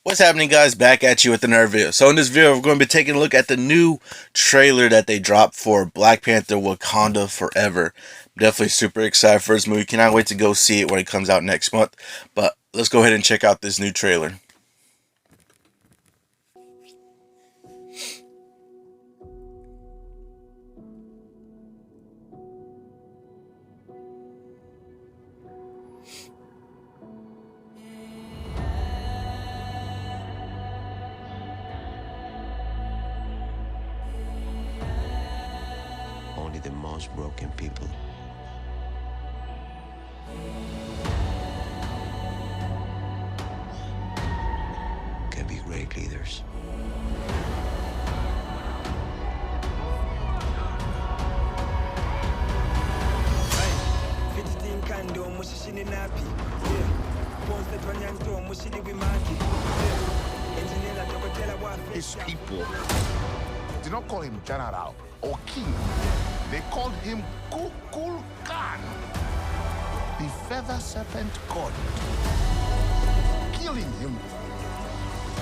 What's happening, guys? Back at you with another video. So in this video, we're going to be taking a look at the new trailer that they dropped for Black Panther Wakanda Forever. I'm definitely super excited for this movie. Cannot wait to go see it when it comes out next month. But let's go ahead and check out this new trailer. Only the most broken people can be great leaders. His people did not call him general or king. They called him Kukul Khan, the feather serpent god. Killing him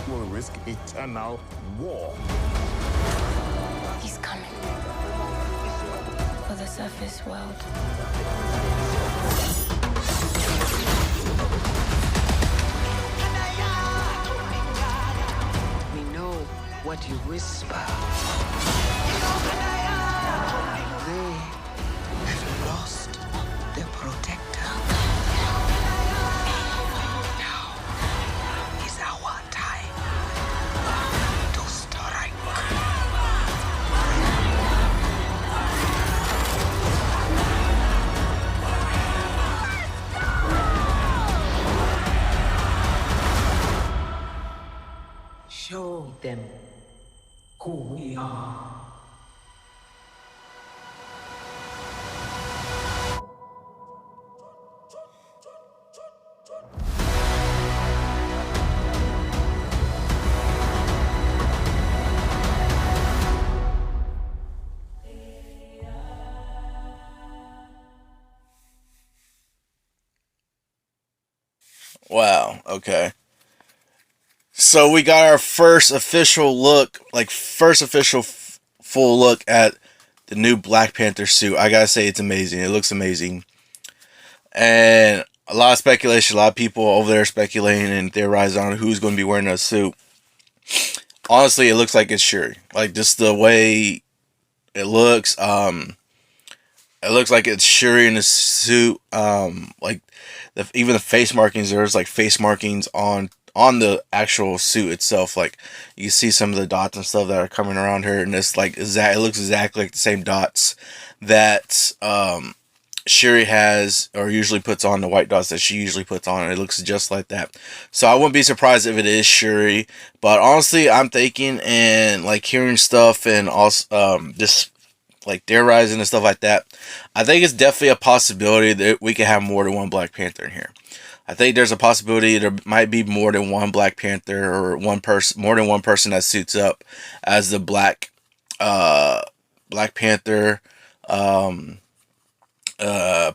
will risk eternal war. He's coming for the surface world. We know what you whisper. They have lost their protector. Now is our time to strike. Show them who we are. Wow, okay. So we got our first official look, full look at the new Black Panther suit. I gotta say, it's amazing. It looks amazing. And a lot of speculation, a lot of people over there speculating and theorizing on who's going to be wearing a suit. Honestly, it looks like it's Shuri. Like, just the way it looks, it looks like it's Shuri in the suit. Like, even the face markings, there's like face markings on the actual suit itself. Like, you can see some of the dots and stuff that are coming around her, and it's like it looks exactly like the same dots that Shuri has, or usually puts on, the white dots that she usually puts on. It looks just like that. So I wouldn't be surprised if it is Shuri. But honestly, I'm thinking, and like hearing stuff, and also just like theorizing and stuff like that, I think it's definitely a possibility that we could have more than one Black Panther in here. I think there's a possibility there might be more than one Black Panther, or more than one person that suits up as the Black Panther.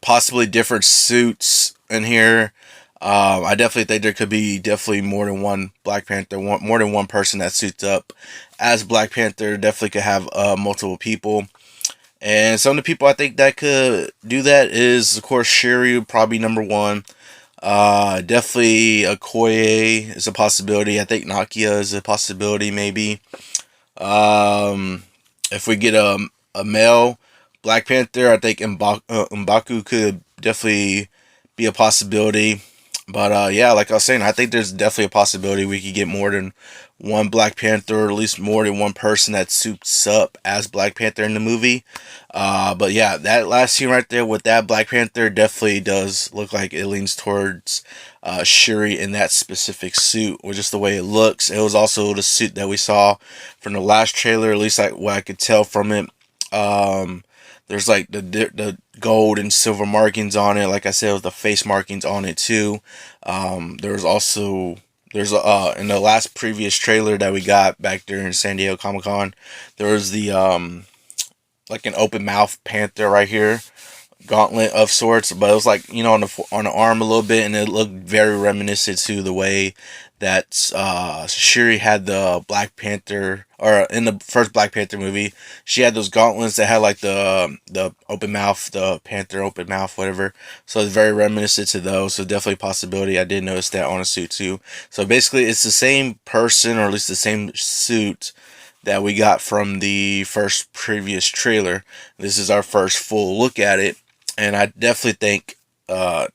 Possibly different suits in here. I definitely think there could be definitely more than one Black Panther, more than one person that suits up as Black Panther. Definitely could have multiple people. And some of the people I think that could do that is, of course, Shuri, probably number one. Definitely Okoye is a possibility. I think Nakia is a possibility, maybe. If we get a male Black Panther, I think M'Baku could definitely be a possibility. But yeah, like I was saying, I think there's definitely a possibility we could get more than one Black Panther, or at least more than one person that suits up as Black Panther in the movie. But yeah, that last scene right there with that Black Panther definitely does look like it leans towards Shuri in that specific suit, or just the way it looks. It was also the suit that we saw from the last trailer, at least like what I could tell from it. There's like the gold and silver markings on it. Like I said, with the face markings on it too. There's also in the last previous trailer that we got back there in San Diego Comic-Con, there was the like an open mouth panther right here gauntlet of sorts, but it was like, on the arm a little bit, and it looked very reminiscent to the way that Shuri had the Black Panther, or in the first Black Panther movie, she had those gauntlets that had like the open mouth, the Panther open mouth, whatever. So it's very reminiscent to those. So definitely a possibility. I did notice that on a suit too. So basically, it's the same person, or at least the same suit that we got from the first previous trailer. This is our first full look at it, and I definitely think,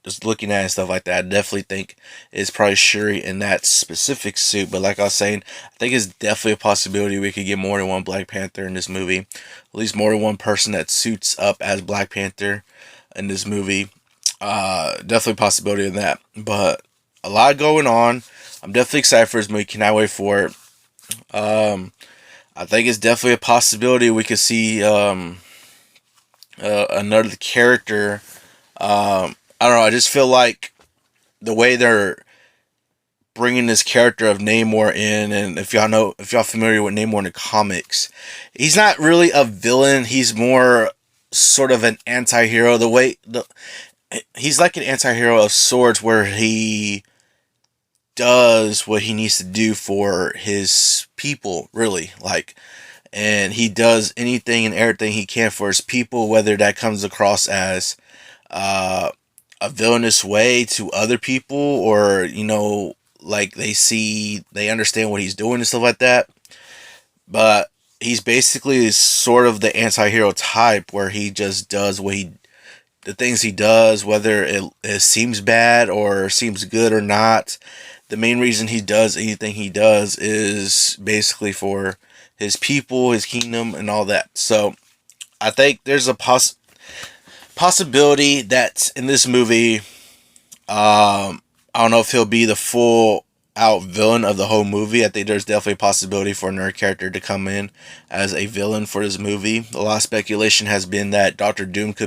just looking at it and stuff like that, I definitely think it's probably Shuri in that specific suit. But like I was saying, I think it's definitely a possibility we could get more than one Black Panther in this movie. At least more than one person that suits up as Black Panther in this movie. Definitely a possibility of that. But a lot going on. I'm definitely excited for this movie. Cannot wait for it. I think it's definitely a possibility we could see another character. I don't know. I just feel like the way they're bringing this character of Namor in, and if y'all familiar with Namor in the comics, he's not really a villain. He's more sort of an anti-hero. He's like an anti-hero of sorts, where he does what he needs to do for his people, really. Like, and he does anything and everything he can for his people, whether that comes across as uh, a villainous way to other people, or like they understand what he's doing and stuff like that. But he's basically sort of the anti-hero type, where he just does the things he does, whether it seems bad or seems good or not. The main reason he does anything he does is basically for his people, his kingdom, and all that. So I think there's a possibility that in this movie, I don't know if he'll be the full out villain of the whole movie. I think there's definitely a possibility for another character to come in as a villain for this movie. A lot of speculation has been that Doctor Doom could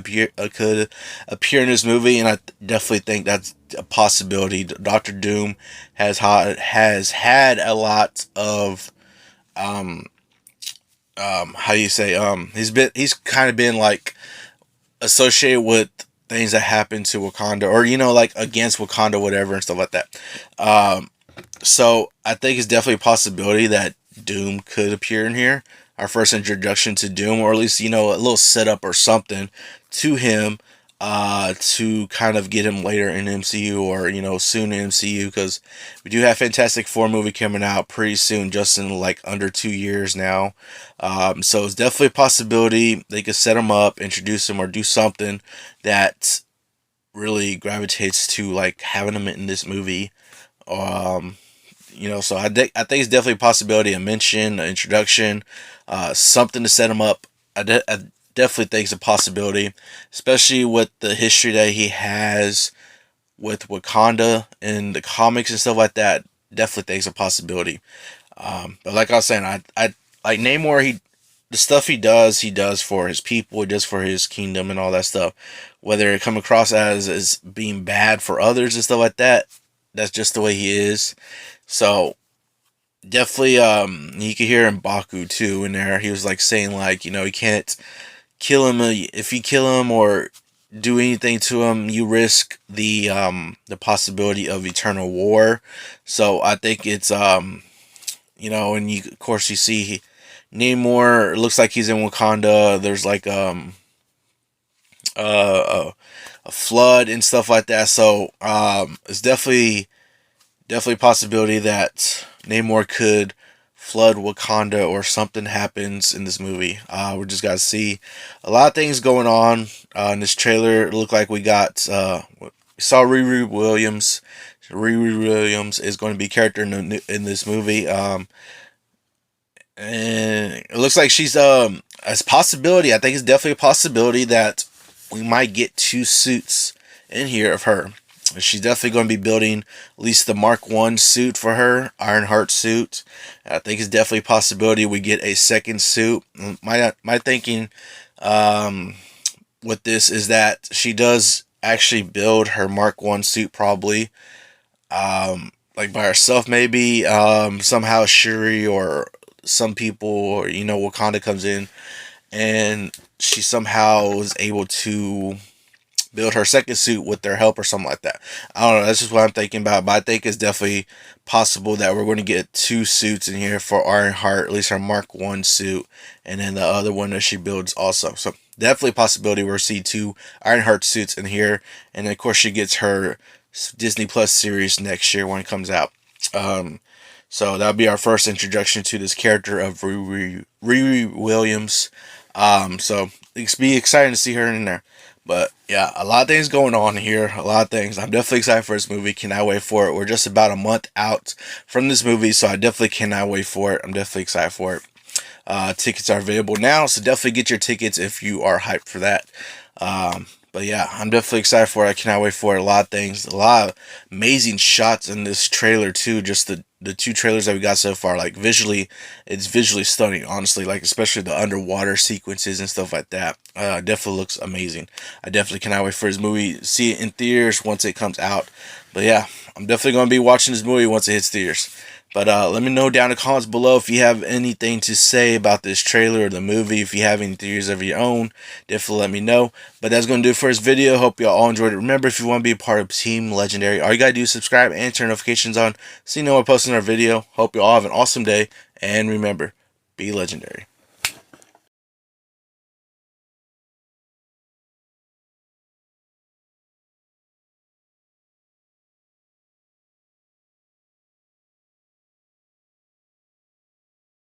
appear in this movie, and I definitely think that's a possibility. Doctor Doom has had a lot of how do you say, he's kind of been like associated with things that happen to Wakanda, or like against Wakanda, whatever, and stuff like that. So I think it's definitely a possibility that Doom could appear in here. Our first introduction to Doom, or at least a little setup or something to him, to kind of get him later in MCU, or soon in MCU, because we do have Fantastic Four movie coming out pretty soon, just in like under 2 years now. So it's definitely a possibility they could set him up, introduce him, or do something that really gravitates to like having him in this movie. So I think it's definitely a possibility, a mention, an introduction, something to set him up. I definitely think it's a possibility, especially with the history that he has with Wakanda and the comics and stuff like that. Definitely think it's a possibility. But like I was saying, I like Namor. The stuff he does for his people, he does for his kingdom and all that stuff. Whether it come across as being bad for others and stuff like that, that's just the way he is. So definitely, you could hear M'Baku too in there. He was like saying like, you can't kill him. If you kill him or do anything to him, you risk the possibility of eternal war. So I think it's and of course you see Namor. It looks like he's in Wakanda. There's like a flood and stuff like that. So it's definitely a possibility that Namor could flood Wakanda, or something happens in this movie. We just got to see a lot of things going on in this trailer. It looked like we saw Riri Williams. Riri Williams is going to be a character in this movie. And it looks like she's as a possibility. I think it's definitely a possibility that we might get 2 suits in here of her. She's definitely going to be building at least the Mark 1 suit for her, Ironheart suit. I think it's definitely a possibility we get a second suit. My thinking with this is that she does actually build her Mark 1 suit, probably like by herself, maybe somehow Shuri or some people, or Wakanda comes in, and she somehow was able to build her second suit with their help or something like that. I don't know. That's just what I'm thinking about. But I think it's definitely possible that we're going to get 2 suits in here for Ironheart, at least her Mark 1 suit, and then the other one that she builds also. So definitely a possibility we'll see 2 Ironheart suits in here. And then, of course, she gets her Disney Plus series next year when it comes out. So that'll be our first introduction to this character of Riri Williams. So it's be exciting to see her in there. But yeah, a lot of things going on here. A lot of things. I'm definitely excited for this movie. Cannot wait for it. We're just about a month out from this movie, so I definitely cannot wait for it. I'm definitely excited for it. Tickets are available now, so definitely get your tickets if you are hyped for that. But yeah, I'm definitely excited for it. I cannot wait for it. A lot of things, a lot of amazing shots in this trailer too. Just the 2 trailers that we got so far, like visually, it's visually stunning, honestly, like especially the underwater sequences and stuff like that. Definitely looks amazing. I definitely cannot wait for this movie, see it in theaters once it comes out. But yeah, I'm definitely going to be watching this movie once it hits theaters. But let me know down in the comments below if you have anything to say about this trailer or the movie. If you have any theories of your own, definitely let me know. But that's going to do it for this video. Hope you all enjoyed it. Remember, if you want to be a part of Team Legendary, all you got to do is subscribe and turn notifications on so you know when I post another video. Hope you all have an awesome day. And remember, be legendary.